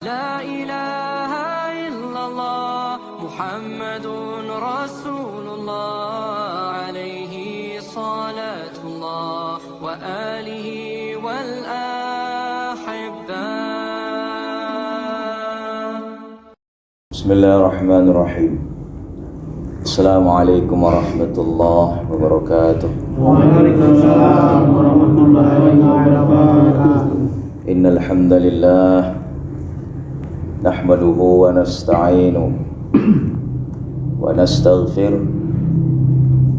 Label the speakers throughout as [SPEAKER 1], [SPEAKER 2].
[SPEAKER 1] لا إله إلا الله محمد رسول الله عليه صلاة الله وآله والأحبة.
[SPEAKER 2] بسم الله الرحمن الرحيم. السلام عليكم ورحمة الله وبركاته.
[SPEAKER 3] وعليكم السلام ورحمة الله وبركاته.
[SPEAKER 2] إن الحمد لله نحمده ونستعينه ونستغفره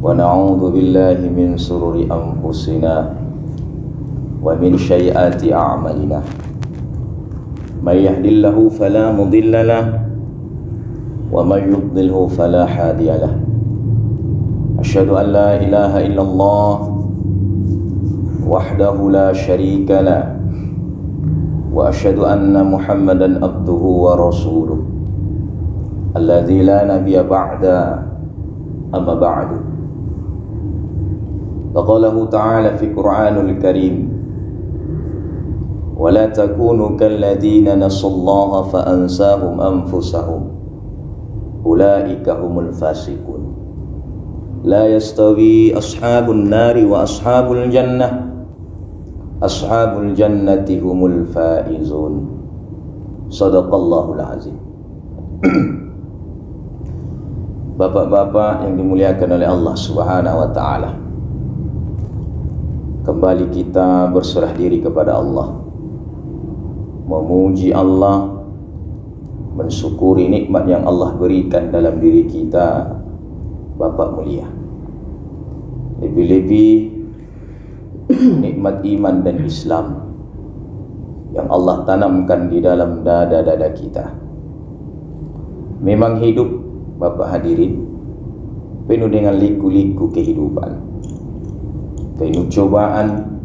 [SPEAKER 2] ونعوذ بالله من شرور أنفسنا ومن سيئات أعمالنا. من يهد الله فلا مضل له ومن يضلله فلا هادي له. أشهد أن لا إله إلا الله وحده لا شريك له وأشهد أن محمدا عبده ورسوله الذي لا نبي بعد أما بعد. فقاله تعالى في القرآن الكريم: ولا تكونوا كالذين نسوا الله فأنساهم أنفسهم أولئك هم الفاسقون. لا يستوي أصحاب النار وأصحاب الجنة Ashabul jannati humul faizun. Sadaqallahul azim. Bapak-bapak yang dimuliakan oleh Allah Subhanahu wa taala, kembali kita berserah diri kepada Allah, memuji Allah, mensyukuri nikmat yang Allah berikan dalam diri kita. Bapak mulia, lebih-lebih nikmat iman dan Islam yang Allah tanamkan di dalam dada-dada kita. Memang hidup, Bapak hadirin, penuh dengan liku-liku kehidupan, penuh cobaan,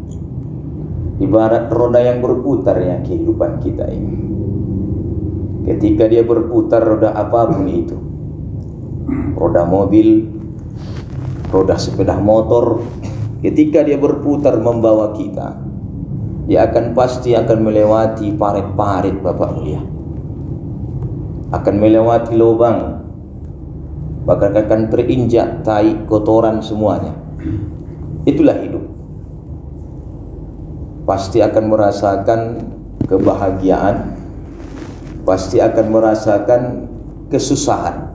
[SPEAKER 2] ibarat roda yang berputar ya kehidupan kita ini. Ketika dia berputar, roda apapun itu, roda mobil, roda sepeda motor, ketika dia berputar membawa kita, dia pasti akan melewati parit-parit, Bapak mulia, akan melewati lubang, bahkan akan terinjak tai kotoran semuanya. Itulah hidup. Pasti akan merasakan kebahagiaan, pasti akan merasakan kesusahan.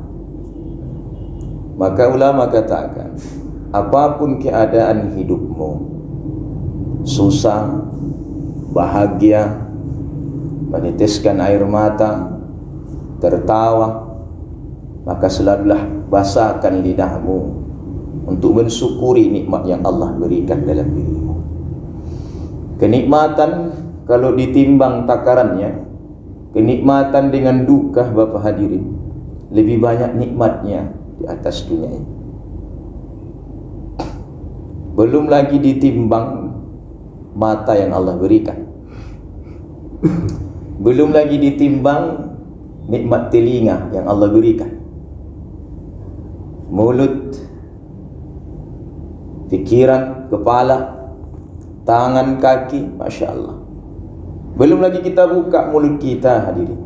[SPEAKER 2] Maka ulama katakan, apapun keadaan hidupmu, susah, bahagia, meneteskan air mata, tertawa, maka selalulah basahkan lidahmu untuk mensyukuri nikmat yang Allah berikan dalam dirimu. Kenikmatan kalau ditimbang takarannya, kenikmatan dengan duka, Bapak hadirin, lebih banyak nikmatnya di atas dunia ini. Belum lagi ditimbang mata yang Allah berikan, belum lagi ditimbang nikmat telinga yang Allah berikan, mulut, pikiran, kepala, tangan, kaki, Masya Allah. Belum lagi kita buka mulut kita hadirin,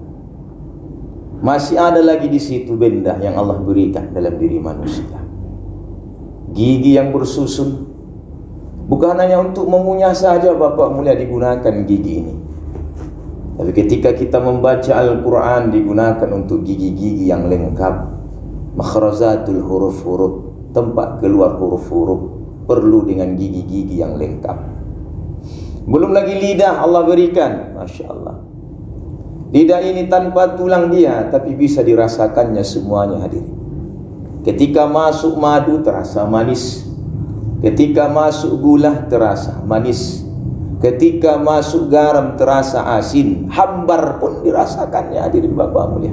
[SPEAKER 2] masih ada lagi di situ benda yang Allah berikan dalam diri manusia. Gigi yang bersusun, bukan hanya untuk mengunyah saja Bapak mulia digunakan gigi ini, tapi ketika kita membaca Al-Quran digunakan untuk gigi-gigi yang lengkap, makhrazatul huruf-huruf, tempat keluar huruf-huruf perlu dengan gigi-gigi yang lengkap. Belum lagi lidah Allah berikan, Masya Allah. Lidah ini tanpa tulang dia, tapi bisa dirasakannya semuanya hadirin. Ketika masuk madu terasa manis, ketika masuk gula terasa manis, ketika masuk garam terasa asin, hambar pun dirasakannya hadirin Bapak mulia.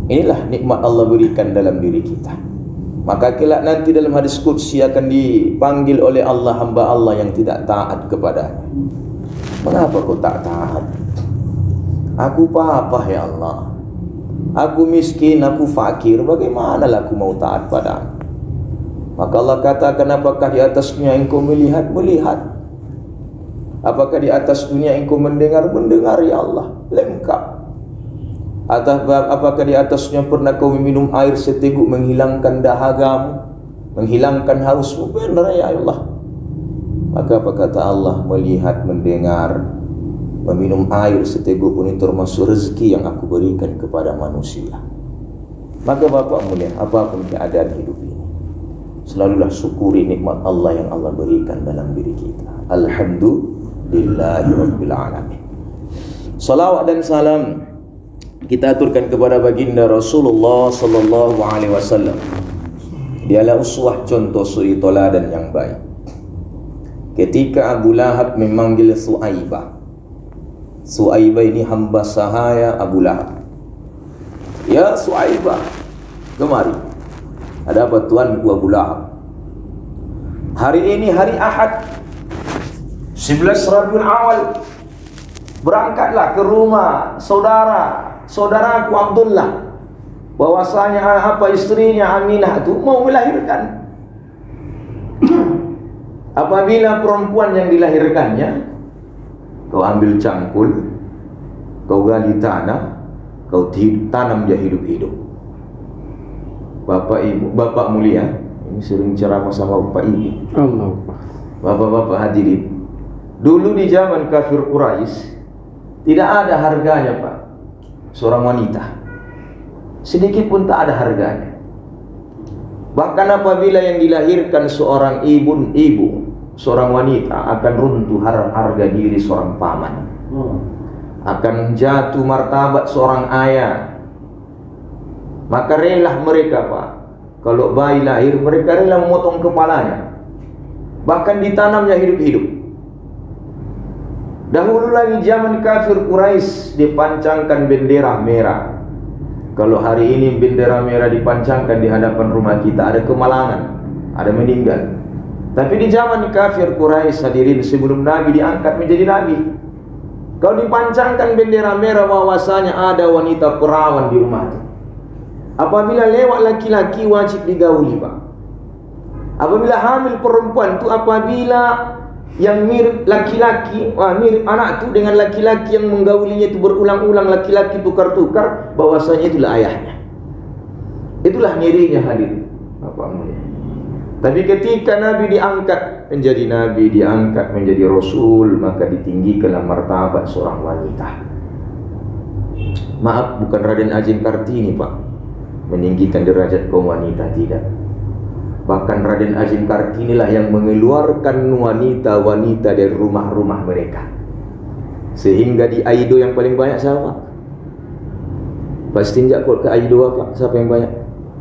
[SPEAKER 2] Inilah nikmat Allah berikan dalam diri kita. Maka kelak nanti dalam hadis qudsi akan dipanggil oleh Allah hamba Allah yang tidak taat kepadanya. Mengapa kau tak taat? Aku apa ya Allah? Aku miskin, aku fakir, bagaimanalah aku mau taat padamu? Maka Allah katakan, apakah di atas dunia engkau melihat? Melihat. Apakah di atas dunia engkau mendengar? Mendengar ya Allah, lengkap. Apakah di atasnya pernah kau minum air seteguk menghilangkan dahagamu, menghilangkan hausmu? Benar ya Allah. Maka apa kata Allah? Melihat, mendengar, meminum air seteguk pun itu termasuk rezeki yang aku berikan kepada manusia. Maka Bapak mulia, apapun keadaan hidup ini, selalulah syukuri nikmat Allah yang Allah berikan dalam diri kita. Alhamdulillahirabbil alamin. Salawat dan salam kita aturkan kepada baginda Rasulullah sallallahu alaihi wasallam. Dialah uswah, contoh suri teladan yang baik. Ketika Abu Lahab memanggil Suaibah. Suaibah ini hamba sahaya Abu Lahab. Ya Suaibah, kemari. Ada apa tuanku Abu Lahab? Hari ini hari Ahad 11 Rabiul Awal. Berangkatlah ke rumah saudaraku Abdullah. Bahwasanya istrinya Aminah itu mau melahirkan. Apabila perempuan yang dilahirkannya, kau ambil cangkul, kau gali tanah, kau tanam dia hidup-hidup. Bapak ibu, bapak mulia, ini sering ceramah sama bapak ibu.
[SPEAKER 3] Allah.
[SPEAKER 2] Bapak-bapak hadirin, dulu di zaman kafir Quraisy tidak ada harganya Pak seorang wanita, sedikit pun tak ada harganya. Bahkan apabila yang dilahirkan seorang ibu, seorang wanita, akan runtuh harga diri seorang paman, akan jatuh martabat seorang ayah. Maka rela mereka Pak, kalau bayi lahir mereka rela memotong kepalanya, bahkan ditanamnya hidup-hidup. Dahulu lagi zaman kafir Quraisy dipancangkan bendera merah. Kalau hari ini bendera merah dipancangkan di hadapan rumah kita, ada kemalangan, ada meninggal. Tapi di zaman kafir Quraisy hadirin, sebelum Nabi diangkat menjadi Nabi, kalau dipancangkan bendera merah, bahwasanya ada wanita perawan di rumah itu. Apabila lewat laki-laki wajib digauli Pak. Apabila hamil perempuan itu, apabila yang mirip laki-laki, mirip anak itu dengan laki-laki yang menggaulinya itu berulang-ulang, laki-laki tukar-tukar, bahwasanya itulah ayahnya. Itulah ngirinya hadirin Bapak mulia. Tapi ketika Nabi diangkat menjadi Nabi, diangkat menjadi Rasul, maka ditinggikanlah martabat seorang wanita. Maaf, bukan Raden Ajeng Kartini Pak meninggikan derajat kaum wanita, tidak. Bahkan Raden Ajeng Kartini lah yang mengeluarkan wanita-wanita dari rumah-rumah mereka, sehingga di Aido yang paling banyak siapa? Pasti tidak kok ke Aido Pak, siapa yang banyak?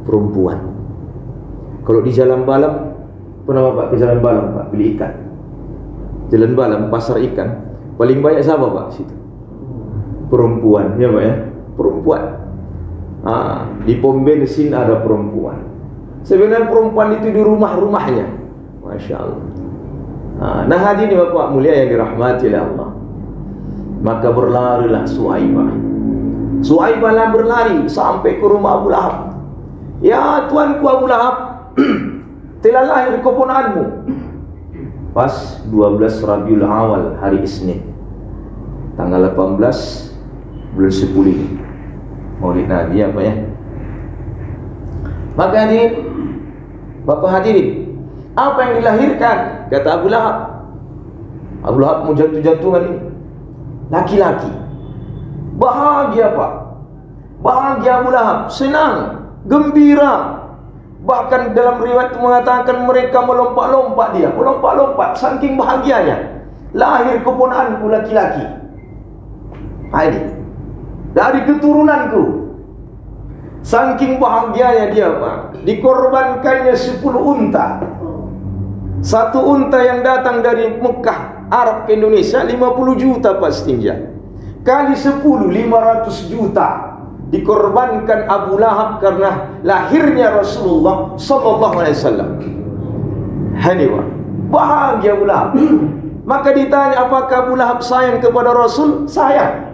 [SPEAKER 2] Perempuan. Kalau di Jalan Balam, pernah Pak ke Jalan Balam Pak beli ikan? Jalan Balam, pasar ikan, paling banyak siapa Pak situ? Perempuan, ya Pak ya, perempuan. Di pom bensin ada perempuan. Sebenarnya perempuan itu di rumah-rumahnya, Masya Allah. Nah hadirin Bapak mulia yang dirahmati oleh Allah, maka berlarilah Suaibah lah berlari sampai ke rumah Abu Lahab. Ya tuanku Abu Lahab, telah lahir keponakanmu. Pas 12 Rabiul Awal, hari Isnin, tanggal 18 bulan 10 Maulid Nabi apa ya. Maka hadirin, Bapak hadirin, apa yang dilahirkan? Kata Abu Lahab. Abu Lahab mau jatuh-jatuhan ini, laki-laki. Bahagia Pak, bahagia Abu Lahab, senang, gembira. Bahkan dalam riwayat mengatakan mereka melompat-lompat dia, melompat-lompat saking bahagianya. Lahir keponakanku laki-laki. Ini dari keturunanku. Saking bahagianya dia Pak, dikorbankannya 10 unta. Satu unta yang datang dari Mekah Arab ke Indonesia 50 juta Pak setinja. Kali 10 500 juta dikorbankan Abu Lahab karena lahirnya Rasulullah sallallahu alaihi wasallam. Haniwa, bahagia Abu Lahab. Maka ditanya, apakah Abu Lahab sayang kepada Rasul? Sayang.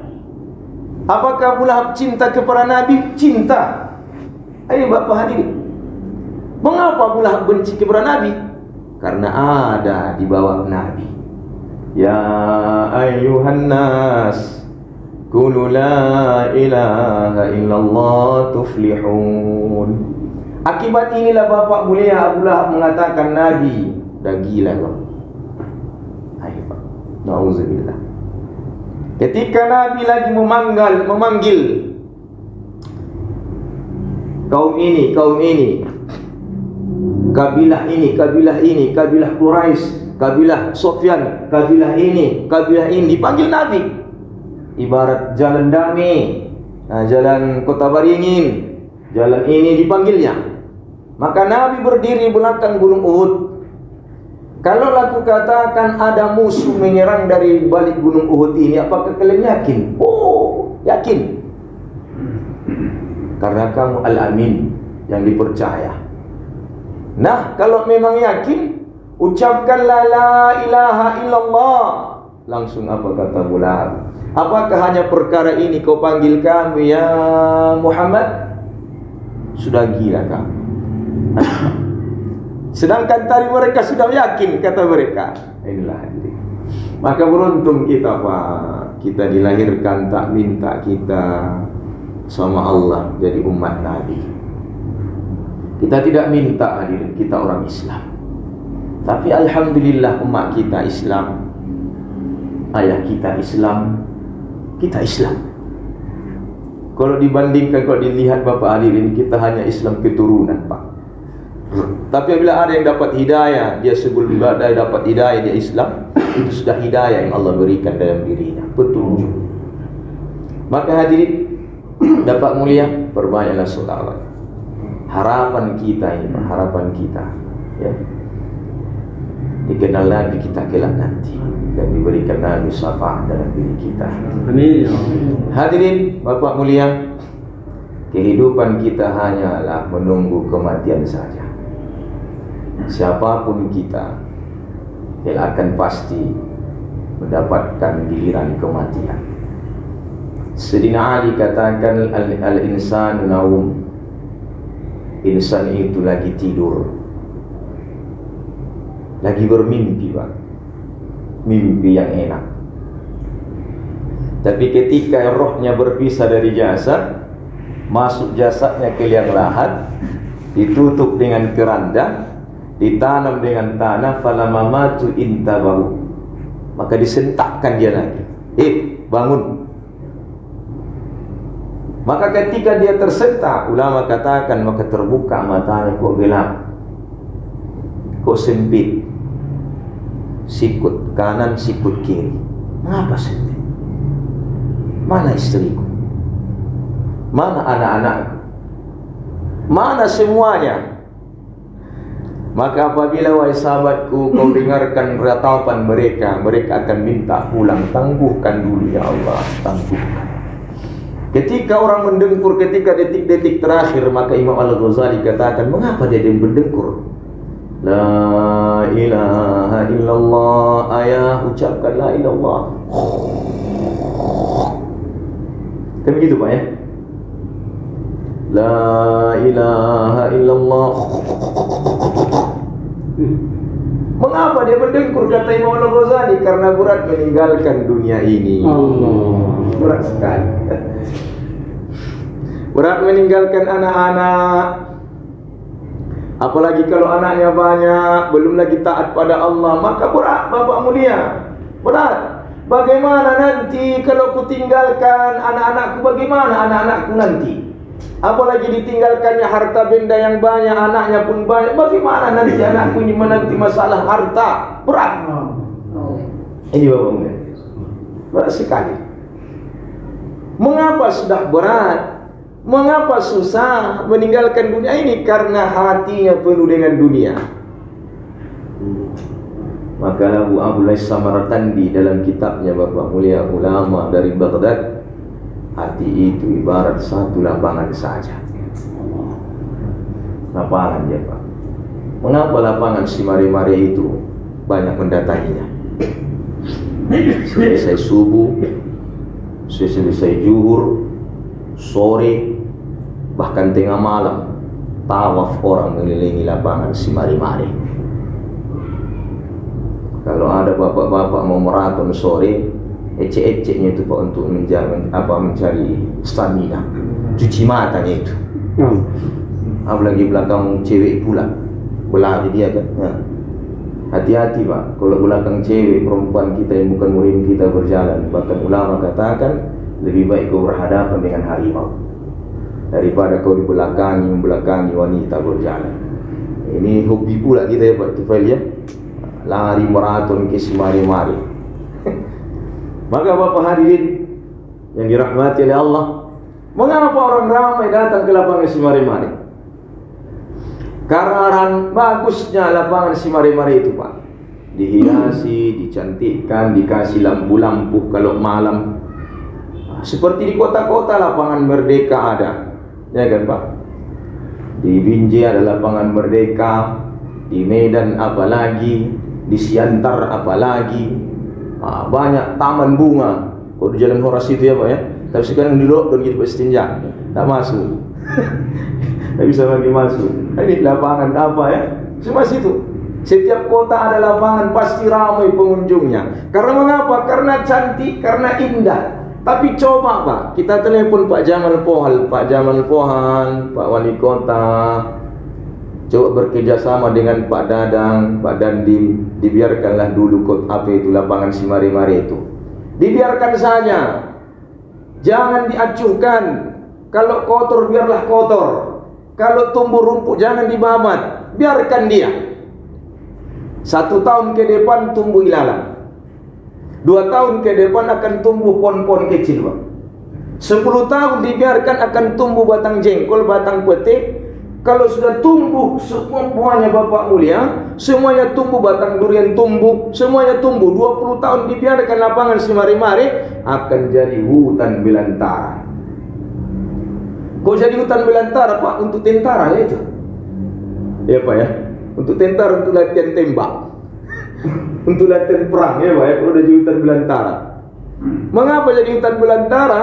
[SPEAKER 2] Apakah Abu Lahab cinta kepada Nabi? Cinta. Ayo Bapak hadirin, mengapa Abu Lahab benci kepada Nabi? Karena ada di bawah Nabi. Ya ayyuhan nas Qulu la ilaha illallah tuflihun. Akibat inilah Bapak mulia Abu Lahab mengatakan, Nabi dah gila kau. Ayo Pak, na'udzubillah. Ketika Nabi lagi memanggil kaum ini, kabilah ini, kabilah Quraisy, kabilah Sufyan, kabilah ini, dipanggil Nabi. Ibarat jalan damai, jalan Kota Baringin, jalan ini dipanggilnya. Maka Nabi berdiri belakang gunung Uhud. Kalau aku katakan ada musuh menyerang dari balik gunung Uhud ini, apakah kalian yakin? Oh, yakin. Karena kamu Al-Amin, yang dipercaya. Nah, kalau memang yakin, ucapkanlah la ilaha illallah. Langsung apa kata Abu Lahab? Apakah hanya perkara ini kau panggil kami ya Muhammad? Sudah gila kamu. Sedangkan tadi mereka sudah yakin, kata mereka. Inilah hadirin. Maka beruntung kita Pak, kita dilahirkan tak minta kita sama Allah jadi umat Nabi. Kita tidak minta hadirin, kita orang Islam. Tapi alhamdulillah umat kita Islam. Ayah kita Islam, kita Islam. Kalau dibandingkan, kalau dilihat Bapak hadirin, kita hanya Islam keturunan Pak. Tapi bila ada yang dapat hidayah, dia sebelum ada dapat hidayah dia Islam, itu sudah hidayah yang Allah berikan dalam dirinya, petunjuk. Maka hadirin dapat mulia, perbanyaklah sholawat. Harapan kita ini, harapan kita ya, dikenal Nabi kita kelak nanti dan diberikan Nabi syafaat dalam diri kita.
[SPEAKER 3] Amin.
[SPEAKER 2] Hadirin Bapak mulia, kehidupan kita hanyalah menunggu kematian saja. Siapapun kita, dia akan pasti mendapatkan giliran kematian. Sayyidina Ali katakan, al-insanu naum. Insan itu lagi tidur, lagi bermimpi Pak, mimpi yang enak. Tapi ketika rohnya berpisah dari jasad, masuk jasadnya ke liang lahat, ditutup dengan keranda, ditanam dengan tanah, falamamatu intabahu, maka disentakkan dia lagi. Bangun. Maka ketika dia tersentak, ulama katakan maka terbuka matanya, kok gelap, kok sempit, sikut kanan, sikut kiri. Mengapa sempit? Mana istriku? Mana anak-anakku? Mana semuanya? Maka apabila wahai sahabatku kau dengarkan ratapan mereka, mereka akan minta pulang. Tangguhkan dulu ya Allah, tangguhkan. Ketika orang mendengkur, ketika detik-detik terakhir, maka Imam Al-Ghazali katakan, mengapa dia mendengkur? La ilaha illallah, ayah ucapkan la ilallah. Kan begitu Pak ya? La ilaha illallah. Mengapa dia mendengkur, kata Imam Al-Ghazali? Karena berat meninggalkan dunia ini.
[SPEAKER 3] Allah.
[SPEAKER 2] Berat sekali. Berat meninggalkan anak-anak. Apalagi kalau anaknya banyak, belum lagi taat pada Allah, maka berat Bapak mulia. Berat. Bagaimana nanti kalau ku tinggalkan anak-anakku, bagaimana anak-anakku nanti? Apalagi ditinggalkannya harta benda yang banyak, anaknya pun banyak. Bagaimana nanti anakku ini menanti masalah harta? Berat. Ini Bapak mulia. Berat sekali. Mengapa sudah berat? Mengapa susah meninggalkan dunia ini? Karena hatinya penuh dengan dunia. Maka Abu Abdullah Samarqandi dalam kitabnya, Bapak mulia ulama dari Baghdad, hati itu ibarat satu lapangan saja. Lapangan dia Pak. Mengapa lapangan si mari-mari itu banyak mendatanginya? Selesai subuh, selesai zuhur, sore, bahkan tengah malam, tawaf orang mengelilingi lapangan si mari-mari. Kalau ada bapak-bapak mau maraton sore, ecek-eceknya itu Pak untuk mencari stamina, cuci matanya itu. Apalagi belakang cewek pula, belah dia kan. Hati-hati Pak, kalau belakang cewek perempuan kita yang bukan murim kita berjalan. Bahkan ulama katakan lebih baik kau berhadapan dengan harimau daripada kau membelakangi wanita berjalan. Ini hobi pula kita ya Pak Tufail ya, lari maraton ke semari-mari. Maka Bapak hadirin yang dirahmati oleh Allah, mengapa orang ramai datang ke lapangan semari-mari? Karena bagusnya lapangan semari-mari itu Pak, dihiasi, dicantikkan, dikasih lampu-lampu kalau malam. Seperti di kota-kota lapangan Merdeka ada, ya kan Pak? Di Binjai ada lapangan Merdeka, di Medan apalagi, di Siantar apalagi, banyak taman bunga. Kalau di Jalan Horas itu ya Pak ya. Tapi sekarang di lockdown gitu Pak setinjak, tak masuk. Tak bisa lagi masuk. Ini lapangan apa ya? Cuma situ. Setiap kota ada lapangan, pasti ramai pengunjungnya. Karena mengapa? Karena cantik, karena indah. Tapi coba Pak, kita telepon Pak Jamal Pohan, Pak Wali Kota, coba bekerjasama dengan Pak Dadang, Pak Dandim, dibiarkanlah dulu lapangan semari-mari itu. Dibiarkan saja, jangan diacuhkan. Kalau kotor biarlah kotor. Kalau tumbuh rumput jangan dibabat, biarkan dia. 1 tahun ke depan tumbuh ilalang, 2 tahun ke depan akan tumbuh pohon-pohon kecil Pak. 10 tahun dibiarkan akan tumbuh batang jengkol, batang pete. Kalau sudah tumbuh semuanya Bapak mulia, semuanya tumbuh, batang durian tumbuh, semuanya tumbuh. 20 tahun dibiarkan lapangan semari-mari, akan jadi hutan belantara. Kok jadi hutan belantara Pak? Untuk tentara ya itu. Ya Pak ya. Untuk tentara, untuk latihan tembak. Untuk latihan perang ya Pak ya. Kalau jadi hutan belantara. Mengapa jadi hutan belantara?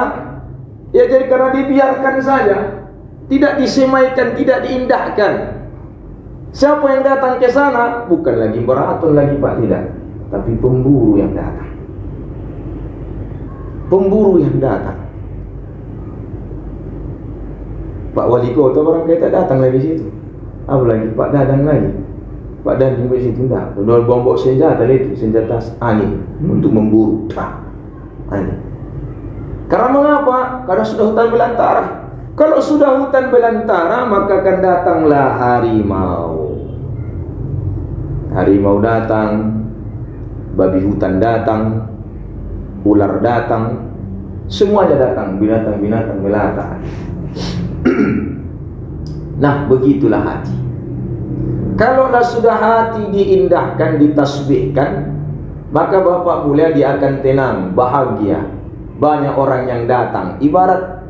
[SPEAKER 2] Ya jadi karena dibiarkan saja, tidak disemaikan, tidak diindahkan. Siapa yang datang ke sana? Bukan lagi maraton lagi Pak, tidak. Tapi pemburu yang datang. Pemburu yang datang. Pak Wali Kota barang kita datang lagi situ. Apalagi Pak Dadang lagi. Pak Dadang di situ enggak. Udah bawa senjata itu, senjata angin untuk memburu. Angin. Karena mengapa? Karena sudah hutan belantara. Kalau sudah hutan belantara, maka akan datanglah harimau. Harimau datang, babi hutan datang, ular datang, semuanya datang, binatang-binatang melata. Nah, begitulah hati. Kalaulah sudah hati diindahkan, ditasbihkan, maka Bapak mulia dia akan tenang, bahagia. Banyak orang yang datang. Ibarat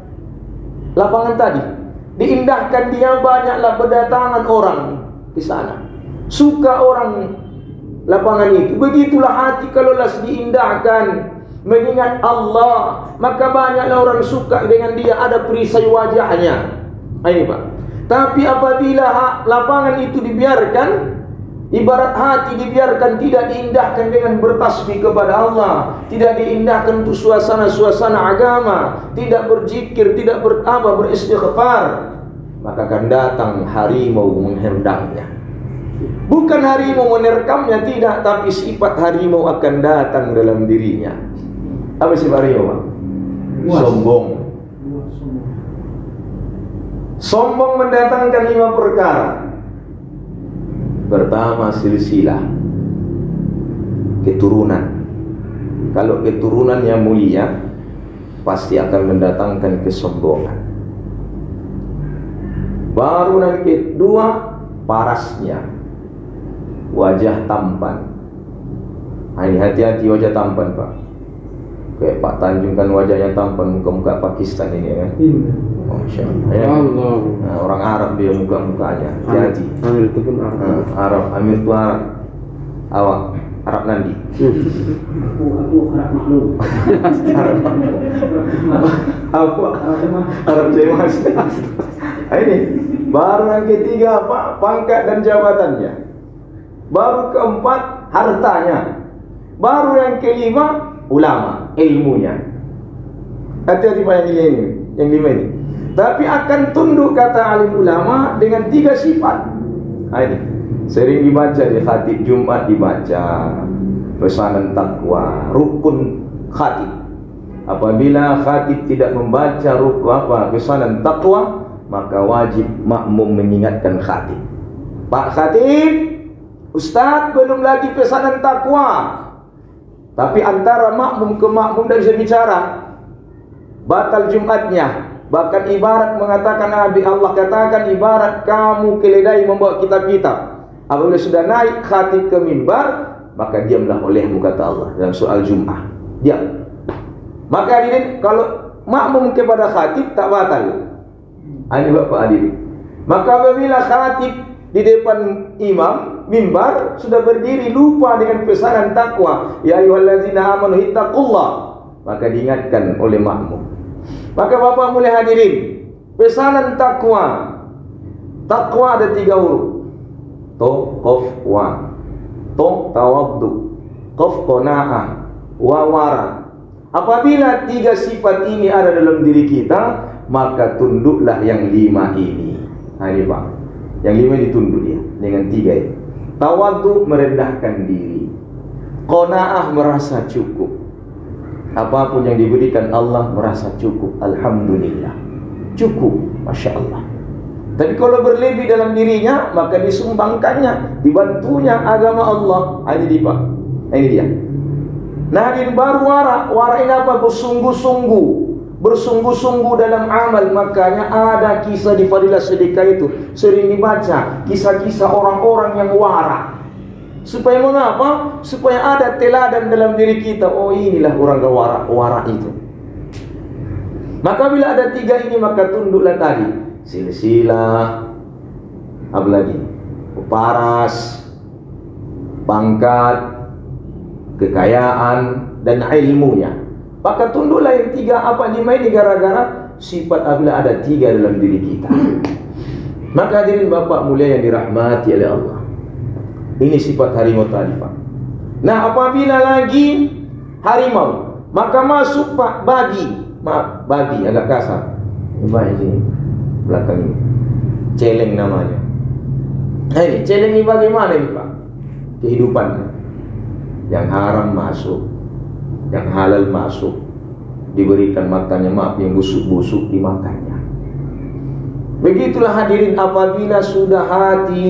[SPEAKER 2] lapangan tadi, diindahkan dia, banyaklah berdatangan orang di sana. Suka orang lapangan itu. Begitulah hati kalaulah diindahkan, mengingat Allah, maka banyaklah orang suka dengan dia, ada perisai wajahnya. Ini Pak. Tapi apabila lapangan itu dibiarkan, ibarat hati dibiarkan, tidak diindahkan dengan bertasbih kepada Allah, tidak diindahkan untuk suasana-suasana agama, tidak berzikir, tidak beristighfar, maka akan datang harimau menghendaknya. Bukan harimau menerkamnya, tidak, tapi sifat harimau akan datang dalam dirinya. Apa sifat harimau Pak? Sombong. Sombong mendatangkan 5 perkara. Pertama, silsilah, keturunan. Kalau keturunan yang mulia, pasti akan mendatangkan kesombongan. Baru yang kedua, parasnya, wajah tampan. Ini hati-hati wajah tampan Pak. Kayak Pak Tanjung kan wajahnya tampan, muka-muka Pakistan ini ya. Masya Allah. Ya. Nah, orang Arab dia muka-mukanya. Hati-hati.
[SPEAKER 3] Amir itu pun Arab.
[SPEAKER 2] Arab, Amir itu Arab. Awak Arab nanti.
[SPEAKER 3] Aku Arab maklum.
[SPEAKER 2] Arab. Apa? Arab cemas. Ini baru yang ketiga Pak, pangkat dan jabatannya. Baru keempat, hartanya. Baru yang kelima, ulama. ilmunya. Hati-hati Pak yang lima ini. Tapi akan tunduk, kata alim ulama, dengan 3 sifat. Ini sering dibaca di khatib Jumat, dibaca pesanan takwa, rukun khatib. Apabila khatib tidak membaca pesanan takwa, maka wajib makmum mengingatkan khatib. Pak khatib, Ustaz belum lagi pesanan takwa. Tapi antara makmum ke makmum tidak bisa bicara, batal Jumatnya. Bahkan ibarat mengatakan Nabi Allah katakan, ibarat kamu keledai membawa kitab-kitab. Apabila sudah naik khatib ke mimbar, maka diamlah olehmu, kata Allah dalam soal Jum'ah. Diam. Maka hadirin, kalau makmum kepada khatib tak batal. Ini Bapak hadirin. Maka apabila khatib di depan imam mimbar sudah berdiri lupa dengan pesanan takwa, ya ayyuhallazina amanu ittaqullah, maka diingatkan oleh makmum. Maka Bapak mulai hadirin, pesanan takwa. Takwa ada 3 huruf. To, qaf, wa. To, tawaddu. Qaf, qanaah. Wa, wara. Apabila 3 sifat ini ada dalam diri kita, maka tunduklah yang 5 ini. Ini Pak, yang 5 ditunduk dia dengan 3 ini. Tawaddu, merendahkan diri. Qanaah, merasa cukup. Apapun yang diberikan Allah merasa cukup, alhamdulillah, cukup, Masya Allah. Tapi kalau berlebih dalam dirinya, maka disumbangkannya, dibantunya agama Allah. Ini dia Pak, ini dia. Nah hadirin, baru wara ini apa? Bersungguh-sungguh dalam amal. Makanya ada kisah di Fadilah Sedekah itu sering dibaca, kisah-kisah orang-orang yang wara. Supaya mengapa? Supaya ada teladan dalam diri kita. Oh, inilah orang wara itu. Maka bila ada 3 ini, maka tunduklah tadi. Silsilah, apa lagi? Paras, pangkat, kekayaan, dan ilmunya. Maka tunduklah yang 3 5 ini gara-gara sifat apabila ada 3 dalam diri kita. Maka hadirin Bapak mulia yang dirahmati oleh Allah, ini sifat harimau tadi Pak. Nah apabila lagi harimau, maka masuk Pak babi. Maaf, babi agak kasar. Ini sini belakang ini, celeng namanya. Nah ini celeng ini bagaimana ini Pak? Kehidupannya, yang haram masuk, yang halal masuk, diberikan makannya, maaf, yang busuk-busuk dimakannya. Begitulah hadirin, apabila sudah hati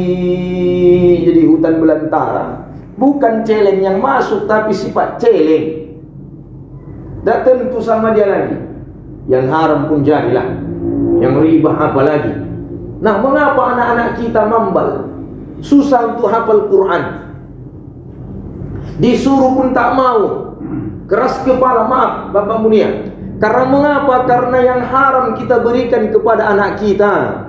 [SPEAKER 2] jadi hutan belantara, bukan celeng yang masuk, tapi sifat celeng. Tak tentu sama dia lagi. Yang haram pun jadilah, yang riba apa lagi. Nah, mengapa anak-anak kita mambal, susah untuk hafal Quran, disuruh pun tak mau, keras kepala, maaf Bapak mulia. Karena mengapa? Karena yang haram kita berikan kepada anak kita,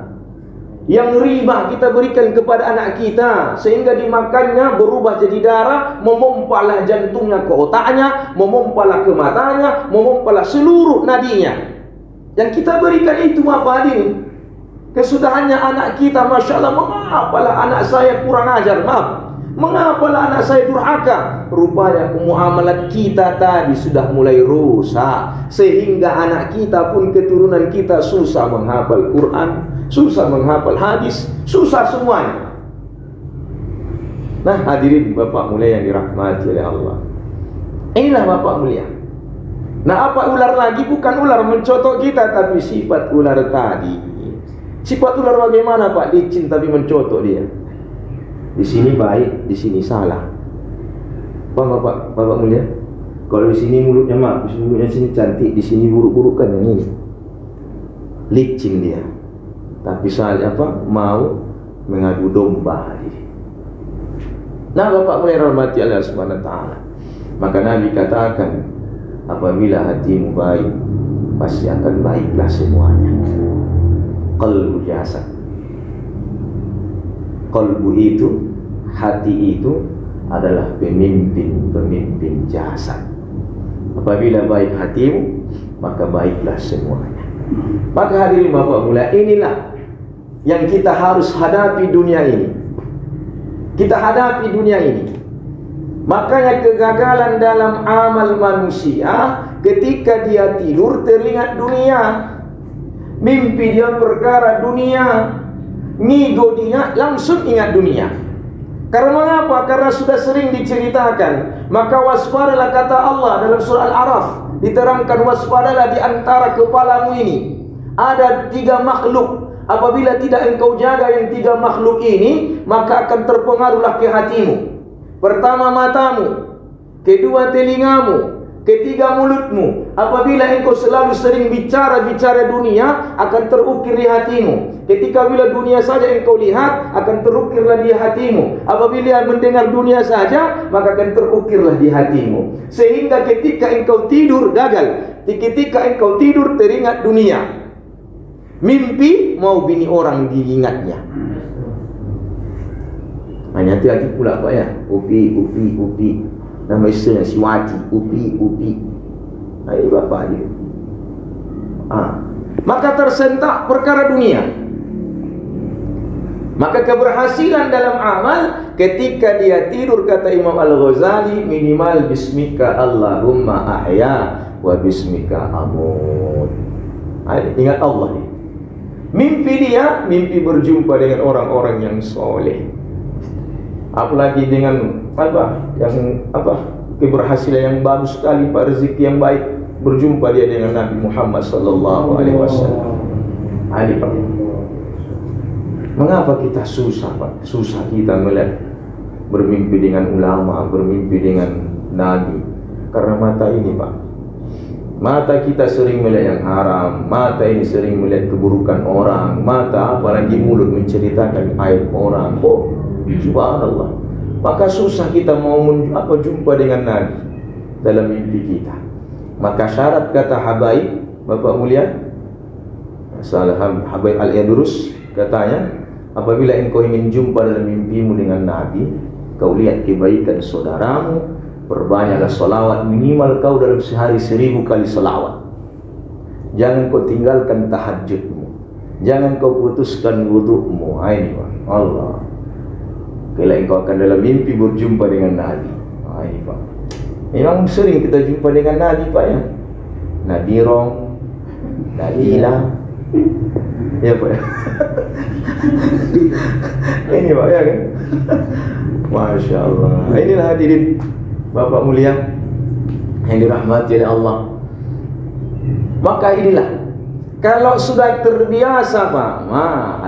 [SPEAKER 2] yang riba kita berikan kepada anak kita, sehingga dimakannya berubah jadi darah, memompahlah jantungnya ke otaknya, memompahlah ke matanya, memompahlah seluruh nadinya. Yang kita berikan itu apa ini? Kesudahannya anak kita, Masya Allah, mengapalah anak saya kurang ajar, maaf, mengapalah anak saya durhaka. Rupanya muamalat kita tadi sudah mulai rusak, sehingga anak kita pun, keturunan kita, susah menghafal Quran, susah menghafal hadis, susah semuanya. Nah hadirin Bapak mulia yang dirahmati oleh Allah, inilah Bapak mulia. Nah apa ular lagi? Bukan ular mencotok kita, tapi sifat ular tadi. Sifat ular bagaimana Pak? Licin tapi mencotok dia. Di sini baik, di sini salah. Bapak mulia, kalau di sini mulutnya maaf, di mulutnya sini cantik, di sini buruk-burukan yang ini. Licin dia. Tapi saya mau mengadu domba. Nah Bapak mulia rahmati Allah Subhanahu wa taala. Maka Nabi katakan, apabila hatimu baik, pasti akan baiklah semuanya. Qalbu jasad. Qalbu itu, hati itu adalah pemimpin jasad. Apabila baik hatimu, maka baiklah semuanya. Maka hadirin Bapak mulia, inilah yang kita harus hadapi dunia ini. Kita hadapi dunia ini. Makanya kegagalan dalam amal manusia ketika dia tidur teringat dunia. Mimpi dia perkara dunia, ngigo dia langsung ingat dunia. Karena mengapa? Karena sudah sering diceritakan. Maka waspadalah, kata Allah dalam surah Al-A'raf, diterangkan waspadalah di antara kepalamu ini ada 3 makhluk. Apabila tidak engkau jaga yang 3 makhluk ini, maka akan terpengaruhlah ke hatimu. Pertama matamu, kedua telingamu, ketiga mulutmu. Apabila engkau selalu sering bicara dunia, akan terukir di hatimu. Ketika bila dunia saja engkau lihat, akan terukirlah di hatimu. Apabila mendengar dunia saja, maka akan terukirlah di hatimu. Sehingga ketika engkau tidur gagal, ketika engkau tidur teringat dunia. Mimpi mau bini orang diingatnya. Hanya hati-hati pula Pak ya. Upi. Nama istilahnya si Wati. Upi. Nah, ini bapak dia. Maka tersentak perkara dunia. Maka keberhasilan dalam amal ketika dia tidur, kata Imam Al-Ghazali, minimal bismika Allahumma ahya wa bismika amut. Ingat Allah ni. Mimpi berjumpa dengan orang-orang yang soleh. Apalagi dengan keberhasilan yang bagus sekali, Pak, rezeki yang baik, berjumpa dia dengan Nabi Muhammad sallallahu alaihi wasallam. Pak, mengapa kita susah, Pak? Susah kita melihat bermimpi dengan ulama, bermimpi dengan Nabi. Karena mata ini, Pak, mata kita sering melihat yang haram, mata ini sering melihat keburukan orang, mata apalagi mulut menceritakan aib orang. Subhanallah. Maka susah kita mau jumpa dengan Nabi dalam mimpi kita. Maka syarat, kata Habaib, Bapak mulia Habaib Al-Yadrus, katanya, apabila engkau ingin jumpa dalam mimpimu dengan Nabi, kau lihat kebaikan saudaramu, perbanyaklah solawat, minimal kau dalam sehari 1000 kali solawat. Jangan kau tinggalkan tahajudmu, jangan kau putuskan wudu'mu. Ini Pak, Allah, kalau engkau akan dalam mimpi berjumpa dengan Nabi. Ini Pak, memang sering kita jumpa dengan Nabi, Pak ya. Nabi Rong, Nabila, ya Pak ya. Ini Pak ya kan. Masya Allah. Inilah hadirin Bapak mulia yang dirahmati oleh Allah. Maka inilah, kalau sudah terbiasa, Pak,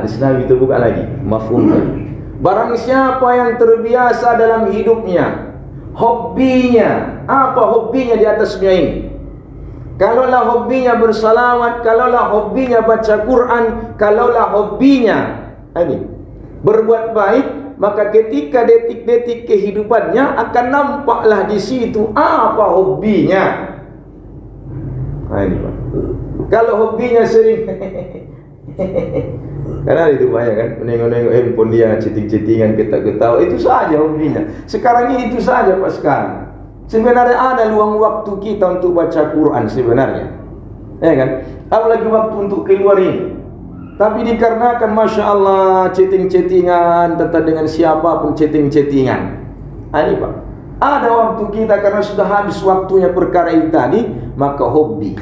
[SPEAKER 2] hadis Nabi itu buka lagi mafhumnya. Barang siapa yang terbiasa dalam hidupnya, hobinya, apa hobinya di atas dunia ini? Kalaulah hobinya bersalawat, kalaulah hobinya baca Quran, kalaulah hobinya berbuat baik, maka ketika detik-detik kehidupannya akan nampaklah di situ apa hobinya. Ini Pak. Kalau hobinya sering karena itu banyak kan, menengok-nengok handphone dia, chatting-chattingan, ketawa-ketawa, itu saja hobinya. Sekarang ini itu saja Pak sekarang. Sebenarnya ada luang waktu kita untuk baca Quran sebenarnya, ya kan? Apalagi waktu untuk keluar ini. Tapi dikarenakan Masya Allah chatting-chattingan, tetap dengan siapapun chatting-chattingan. Ini Pak, ada waktu kita karena sudah habis waktunya perkara itu tadi, maka hobi.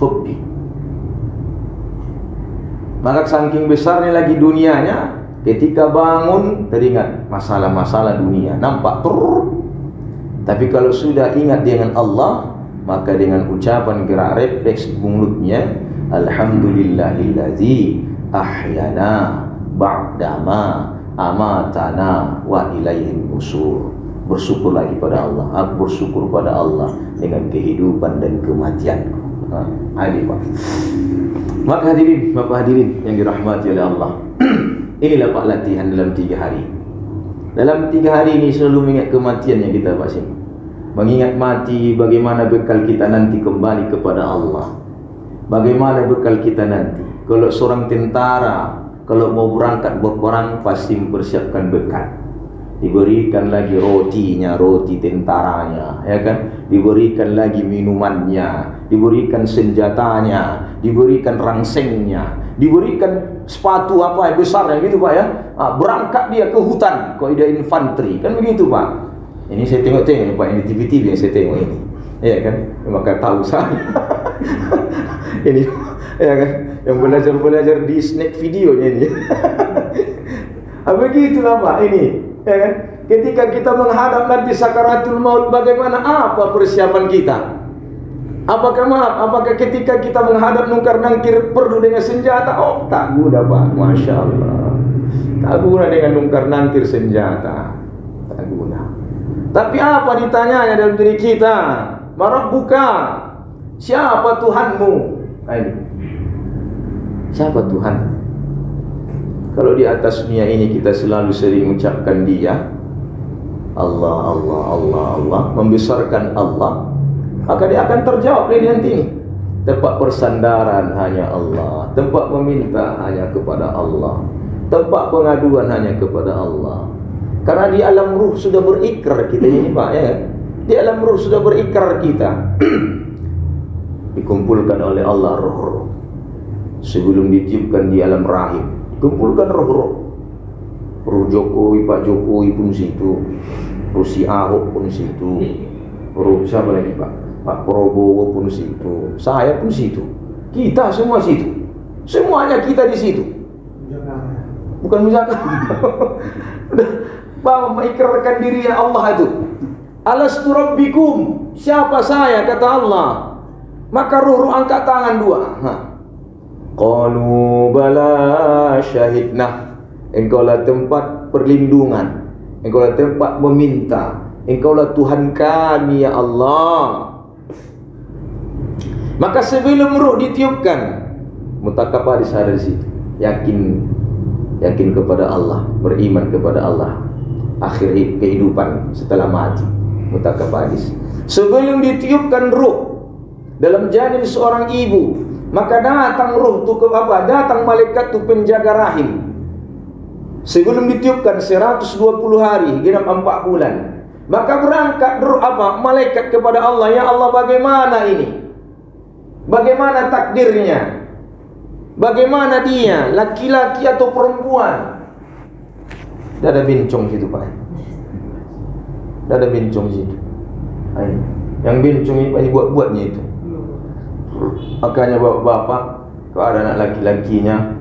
[SPEAKER 2] Hobi. Maka saking besarnya lagi dunianya, ketika bangun teringat masalah-masalah dunia, nampak Tapi kalau sudah ingat dengan Allah, maka dengan ucapan gerak refleks mulutnya, alhamdulillahillazi ahyana ba'dama amatana wa ilaihin nusur. Bersyukur lagi pada Allah. Aku bersyukur pada Allah dengan kehidupan dan kematianku. Pak. Maka hadirin, Bapak hadirin yang dirahmati oleh Allah, inilah Pak latihan dalam 3 hari. Dalam 3 hari ini selalu mengingat kematian yang kita Pak Sim. Mengingat mati, bagaimana bekal kita nanti kembali kepada Allah. Bagaimana bekal kita nanti? Kalau seorang tentara, kalau mau berangkat berperang, pasti mempersiapkan bekal. Diberikan lagi rotinya, roti tentaranya, ya kan? Diberikan lagi minumannya, diberikan senjatanya, diberikan rangsengnya, diberikan sepatu apa yang besarnya gitu Pak ya. Berangkat dia ke hutan, kaidah infanteri, kan begitu Pak. Ini saya tengok-tengok Pak, ini TV-TV yang saya tengok ini. Ya kan? Maka tahu saya. Ini ya kan, yang belajar di snack videonya ini. Begitulah Pak ini, ya kan? Ketika kita menghadap nanti sakaratul maut, bagaimana apa persiapan kita? Apakah ketika kita menghadap nungkar-nangkir perlu dengan senjata? Oh, tak guna Pak, Masya Allah. Tak guna dengan nungkar-nangkir senjata. Tak guna. Tapi apa ditanyanya dalam diri kita? Marabbuka, siapa Tuhanmu? Siapa Tuhan? Kalau di atas dunia ini kita selalu sering mengucapkan Dia, Allah, Allah, Allah, Allah, membesarkan Allah, maka dia akan terjawab dari nanti ini. Tempat persandaran hanya Allah, tempat meminta hanya kepada Allah, tempat pengaduan hanya kepada Allah. Karena di alam ruh sudah berikrar kita ini Pak, ya. Di alam ruh sudah berikrar kita. Dikumpulkan oleh Allah roh-roh sebelum ditiupkan di alam rahim. Dikumpulkan roh-roh. Roh Jokowi, Pak Jokowi pun situ, roh si Ahok pun situ, roh siapa lagi Pak Prabowo pun situ, saya pun situ, kita semua situ, semuanya kita di situ. Bukan muzakkar. Bahwa mengikrarkan dirinya Allah itu. Alastu rabbikum, siapa saya, kata Allah. Maka ruh angkat tangan dua. Qalu bala syahidna. Engkaulah tempat perlindungan, engkaulah tempat meminta, engkaulah Tuhan kami ya Allah. Maka sebelum ruh ditiupkan, mutakabadis ada di situ. Yakin kepada Allah, beriman kepada Allah. Akhir kehidupan setelah mati, mutakabadis. Sebelum ditiupkan ruh dalam janin seorang ibu, maka datang ruh tu ke apa? Datang malaikat tu penjaga rahim. Sebelum ditiupkan 120 hari, genap 4 bulan. Maka berangkat ruh apa? Malaikat kepada Allah, ya Allah, bagaimana ini? Bagaimana takdirnya? Bagaimana dia? Laki-laki atau perempuan? Dah ada bencong situ Pak. Dah ada bencong situ. Yang bencong ini buat-buatnya itu. Makanya bapak-bapak, kalau ada anak laki-lakinya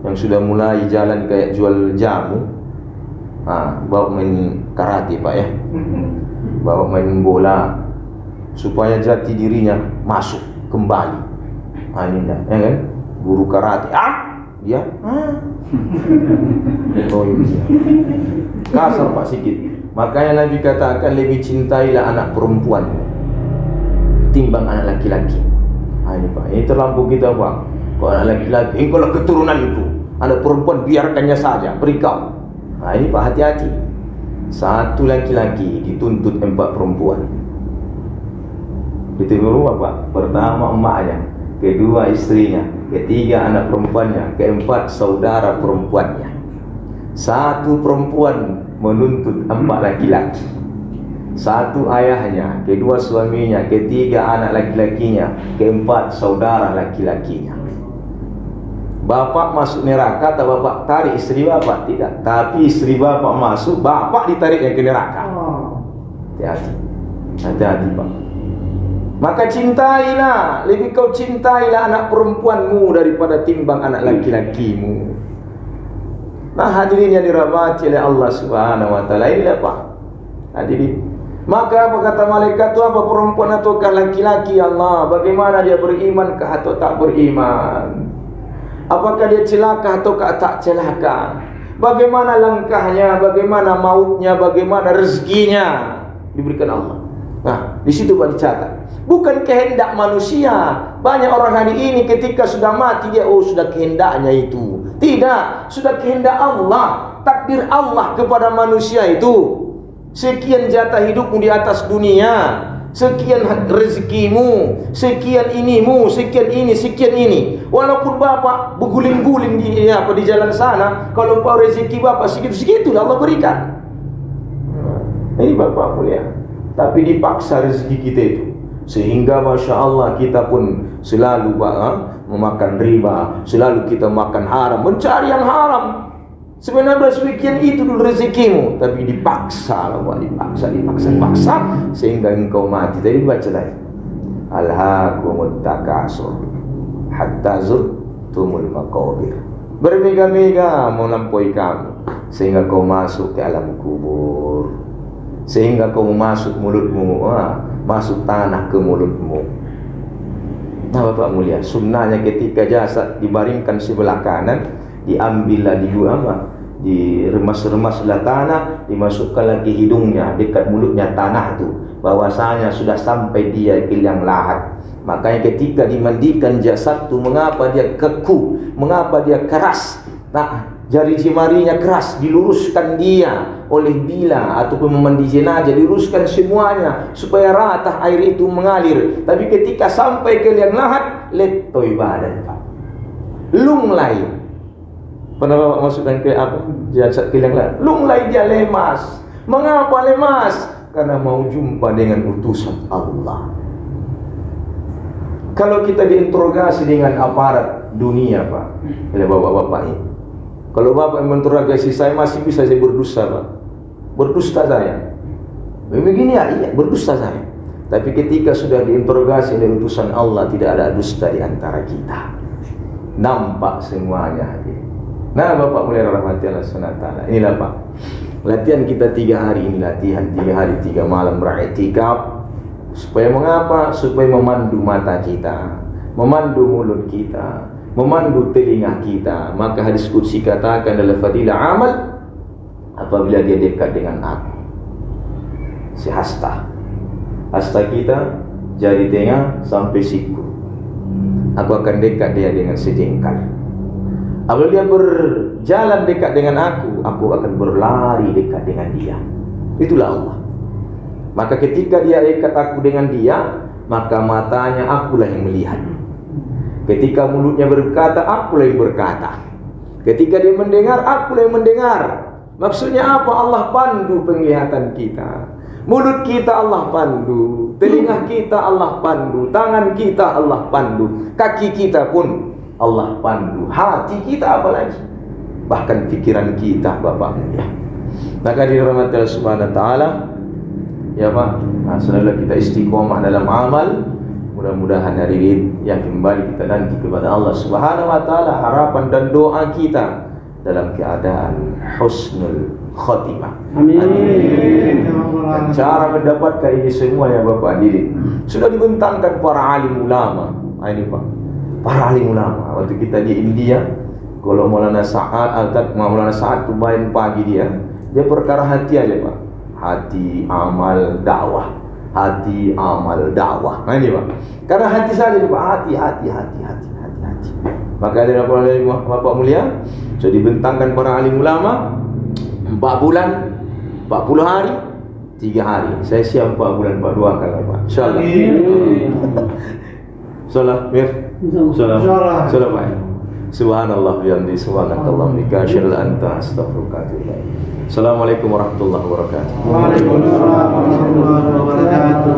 [SPEAKER 2] yang sudah mulai jalan kayak jual jamu, bawa main karate Pak ya, bawa main bola, supaya jati dirinya masuk kembali. Ini dah, ya kan? Guru karate, dia, oh iya, kasar Pak sikit. Makanya Nabi katakan lebih cintailah anak perempuan timbang anak laki-laki. Ini Pak, ini terlampau kita Pak. Kalau anak laki-laki, kalau keturunan itu, anak perempuan biarkannya saja, beri kau. Ini Pak, hati-hati. Satu laki-laki dituntut 4 perempuan. Ditunggu Pak. Pertama emaknya, kedua istrinya, ketiga anak perempuannya, keempat saudara perempuannya. Satu perempuan menuntut 4 laki-laki. Satu ayahnya, kedua suaminya, ketiga anak laki-lakinya, keempat saudara laki-lakinya. Bapak masuk neraka atau bapak tarik istri bapak? Tidak. Tapi istri bapak masuk, bapak ditariknya ke neraka. Hati-hati. Hati-hati Pak. Maka cintailah, lebih kau cintailah anak perempuanmu daripada timbang anak laki-lakimu. Nah hadirin yang dirahmati oleh Allah Subhanahu wa taala, inilah Pak. Hadirin. Maka apa kata malaikat itu, apa perempuan ataukah laki-laki Allah? Bagaimana dia beriman kah atau tak beriman? Apakah dia celaka ataukah tak celaka? Bagaimana langkahnya, bagaimana mautnya, bagaimana rezekinya diberikan Allah. Nah, di situ Pak dicatat. Bukan kehendak manusia. Banyak orang hari ini ketika sudah mati dia sudah kehendaknya itu. Tidak, sudah kehendak Allah. Takdir Allah kepada manusia itu. Sekian jatah hidupmu di atas dunia, sekian rezekimu, sekian inimu, sekian ini, sekian ini. Walaupun bapak berguling-guling di jalan sana, kalau rezeki bapak segitu-segitu Allah berikan. Ini bapak mulia. Tapi dipaksa rezeki kita itu, sehingga Masya Allah kita pun selalu memakan riba, selalu kita makan haram, mencari yang haram. Sebenarnya sekian itu dulu rezekimu, tapi dipaksa, dipaksa sehingga engkau mati. Tadi baca lagi. Alhaakumut takasur hatta zurtumul maqabir. Bermega-mega melampaui kamu sehingga kau masuk ke alam kubur, sehingga kau masuk mulutmu, masuk tanah ke mulutmu. Nah Bapak mulia, sunnahnya ketika jasad dibaringkan sebelah kanan, diambillah diremas-remaslah tanah, dimasukkanlah ke hidungnya, dekat mulutnya tanah itu, bahwasanya sudah sampai dia ke liang lahat. Makanya ketika dimandikan jasad itu, mengapa dia keku, mengapa dia keras? Nah, jari jemarinya keras, diluruskan dia oleh bila ataupun memandi jenazah, diluruskan semuanya supaya rata air itu mengalir. Tapi ketika sampai ke liang lahat, letoi badan Pak, lunglai. Pernah Bapak masukkan ke apa? Jasad ke liang lahat, lunglai dia lemas. Mengapa lemas? Karena mau jumpa dengan utusan Allah. Kalau kita diinterogasi dengan aparat dunia Pak, oleh bapak-bapak ini, kalau bapak menginterogasi saya, masih bisa saya berdusta Pak, berdusta saya. Begini ya, iya berdusta saya. Tapi ketika sudah diinterogasi oleh utusan Allah, tidak ada dusta di antara kita. Nampak semuanya. Nah Bapak mulai rahmati Allah SWT. Inilah Pak, latihan kita 3 hari ini, latihan 3 hari 3 malam beriktikaf. Supaya mengapa? Supaya memandu mata kita, memandu mulut kita, memandu telinga kita. Maka hadis qudsi katakan dalam fadilah amal, apabila dia dekat dengan aku, si hasta kita, jari tengah sampai siku, aku akan dekat dia dengan sejengkal. Apabila dia berjalan dekat dengan aku akan berlari dekat dengan dia. Itulah Allah. Maka ketika dia dekat aku dengan dia, maka matanya akulah yang melihat. Ketika mulutnya berkata, akulah yang berkata. Ketika dia mendengar, akulah yang mendengar. Maksudnya apa? Allah pandu penglihatan kita. Mulut kita Allah pandu, telinga kita Allah pandu, tangan kita Allah pandu, kaki kita pun Allah pandu, hati kita apalagi, bahkan pikiran kita Bapak mulia. Maka dirahmati Allah Subhanahu wa taala, ya Pak, nah, selalu kita istiqomah dalam amal. Mudah-mudahan hari ini yang kembali kita nanti kepada Allah Subhanahu wa taala, harapan dan doa kita dalam keadaan husnul khotimah. Amin. Dan cara mendapatkan ini semua ya Bapak hadirin, sudah dibentangkan para alim ulama. Nah, ini Pak, para alim ulama. Waktu kita di India, kalau Maulana Sa'ad tu main pagi dia perkara hati aja Pak. Hati, amal, dakwah. Hati, amal, dakwah. Nah ini Pak, karena hati saja Pak, hati. Maka ada Bapak mulia, sudah dibentangkan para alim ulama 4 bulan, 40 hari, 3 hari. Saya siap 4 bulan, 4 doakan Pak, insyaallah. Salat mir, salat Pak. Subhanallah bihamdi, subhanakallah bika, asyhadu an la ilaha illa anta, astaghfiruka wa atubu ilaik. Assalamualaikum warahmatullahi wabarakatuh.
[SPEAKER 3] Waalaikumsalam warahmatullahi wabarakatuh.